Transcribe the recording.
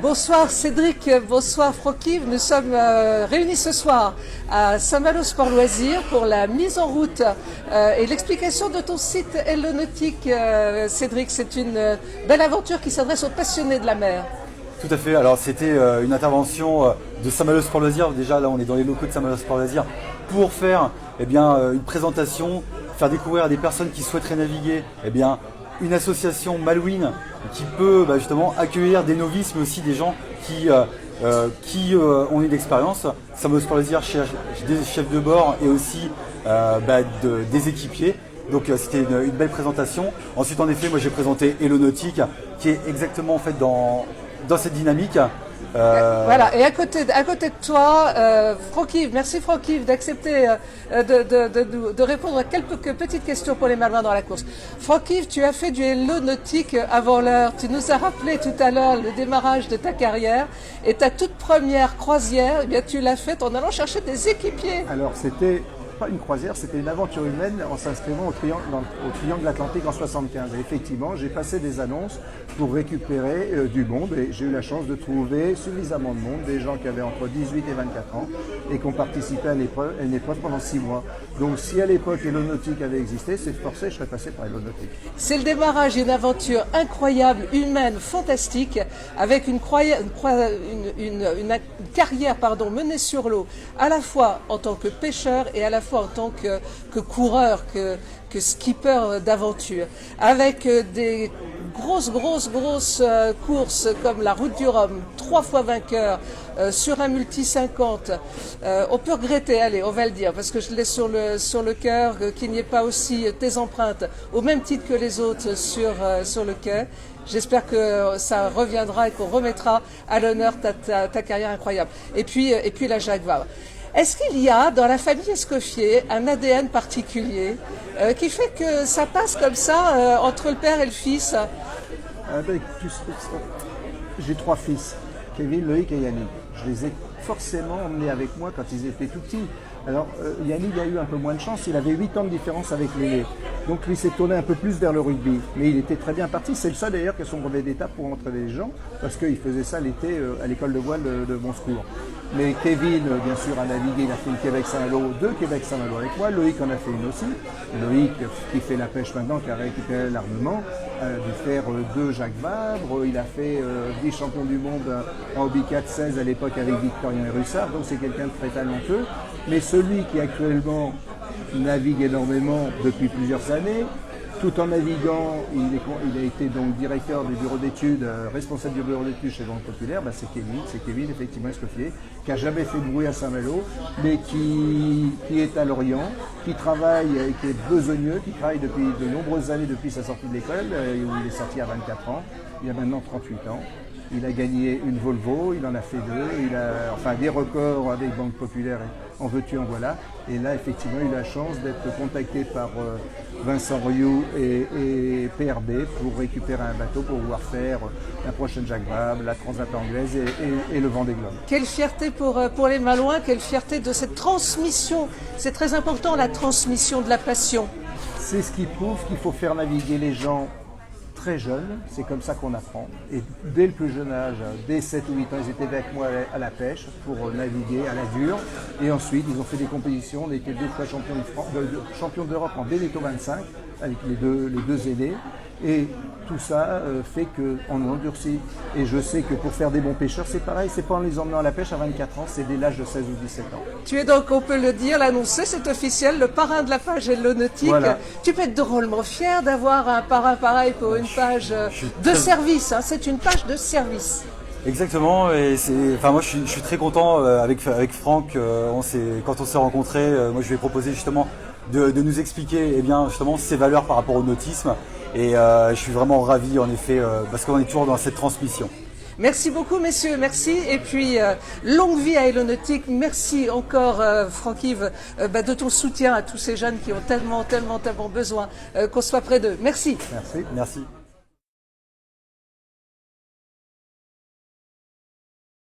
Bonsoir Cédric, bonsoir Franck-Yves. Nous sommes réunis ce soir à Saint-Malo Sport Loisirs pour la mise en route et l'explication de ton site Hello Nautique. Cédric, c'est une belle aventure qui s'adresse aux passionnés de la mer. Tout à fait, alors c'était une intervention de Saint-Malo Sport Loisirs. Déjà là on est dans les locaux de Saint-Malo Sport Loisirs pour faire une présentation, faire découvrir à des personnes qui souhaiteraient naviguer une association Malouine qui peut justement accueillir des novices mais aussi des gens qui ont eu d'expérience. Saint-Malo Sport Loisirs cherche des chefs de bord et aussi des équipiers. Donc c'était une belle présentation. Ensuite en effet moi j'ai présenté Hello Nautique qui est exactement en fait dans cette dynamique. Voilà, et à côté de toi, Franck-Yves, merci Franck-Yves d'accepter de répondre à quelques petites questions pour les Malouins dans la course. Franck-Yves, tu as fait du Hello Nautique avant l'heure. Tu nous as rappelé tout à l'heure le démarrage de ta carrière et ta toute première croisière, tu l'as faite en allant chercher des équipiers. Alors c'était pas une croisière, c'était une aventure humaine en s'inscrivant au Triangle Atlantique en 75. Et effectivement, j'ai passé des annonces pour récupérer du monde et j'ai eu la chance de trouver suffisamment de monde, des gens qui avaient entre 18 et 24 ans et qui ont participé à une épreuve pendant 6 mois. Donc si à l'époque Hello Nautique avait existé, c'est forcé, je serais passé par Hello Nautique. C'est le démarrage d'une aventure incroyable, humaine, fantastique, avec une carrière menée sur l'eau, à la fois en tant que pêcheur et à la fois en tant que coureur, que skipper d'aventure, avec des grosses courses comme la Route du Rhum, 3 fois vainqueur sur un multi 50. On peut regretter, allez, on va le dire, parce que je l'ai sur le cœur, qu'il n'y ait pas aussi tes empreintes au même titre que les autres sur le quai. J'espère que ça reviendra et qu'on remettra à l'honneur ta carrière incroyable. Et puis la Jacques Vabre. Est-ce qu'il y a dans la famille Escoffier un ADN particulier qui fait que ça passe comme ça entre le père et le fils? J'ai 3 fils, Kevin, Loïc et Yannick. Je les ai forcément emmenés avec moi quand ils étaient tout petits. Alors Yannick a eu un peu moins de chance, il avait 8 ans de différence avec l'aîné. Donc lui s'est tourné un peu plus vers le rugby. Mais il était très bien parti. C'est le seul d'ailleurs qui a son brevet d'état pour entraîner les gens, parce qu'il faisait ça l'été à l'école de voile de Bonsecours. Mais Kevin, bien sûr, a navigué, il a fait une Québec-Saint-Malo, 2 Québec-Saint-Malo avec moi. Loïc en a fait une aussi. Loïc, qui fait la pêche maintenant, qui a récupéré l'armement, a dû faire 2 Jacques Vabre. Il a fait 10 champions du monde en hobby 4-16 à l'époque avec Victorien et Russard. Donc c'est quelqu'un de très talentueux. Mais celui qui actuellement navigue énormément depuis plusieurs années, tout en naviguant, il a été donc directeur du bureau d'études, responsable du bureau d'études chez Banque Populaire, c'est Kevin effectivement Escoffier, qui n'a jamais fait de bruit à Saint-Malo, mais qui est à Lorient, qui travaille et qui est besogneux, qui travaille depuis de nombreuses années depuis sa sortie de l'école, où il est sorti à 24 ans, il a maintenant 38 ans. Il a gagné une Volvo, il en a fait 2, il a des records avec Banque Populaire, en veux-tu, en voilà. Et là, effectivement, il a eu la chance d'être contacté par Vincent Rioux et PRB pour récupérer un bateau pour pouvoir faire la prochaine Jacques Vabre, la Transat anglaise et le Vendée Globe. Quelle fierté pour les Malouins, quelle fierté de cette transmission. C'est très important, la transmission de la passion. C'est ce qui prouve qu'il faut faire naviguer les gens très jeunes, c'est comme ça qu'on apprend. Et dès le plus jeune âge, dès 7 ou 8 ans, ils étaient avec moi à la pêche pour naviguer à la dure. Et ensuite, ils ont fait des compétitions, on était 2 fois champion d'Europe en Bénéto 25 avec les deux aînés. Et tout ça fait qu'on endurcit. Et je sais que pour faire des bons pêcheurs, c'est pareil, c'est pas en les emmenant à la pêche à 24 ans, c'est dès l'âge de 16 ou 17 ans. Tu es donc, on peut le dire, l'annoncer, c'est officiel, le parrain de la page Hello Nautique. Voilà. Tu peux être drôlement fier d'avoir un parrain pareil pour une page de service, hein, c'est une page de service. Exactement, et moi je suis très content avec Franck, quand on s'est rencontrés, moi je lui ai proposé justement de nous expliquer justement ses valeurs par rapport au nautisme. Et je suis vraiment ravi en effet parce qu'on est toujours dans cette transmission. Merci beaucoup messieurs, merci. Et puis longue vie à Hello Nautique. Merci encore Franck-Yves de ton soutien à tous ces jeunes qui ont tellement besoin qu'on soit près d'eux. Merci. Merci. Merci.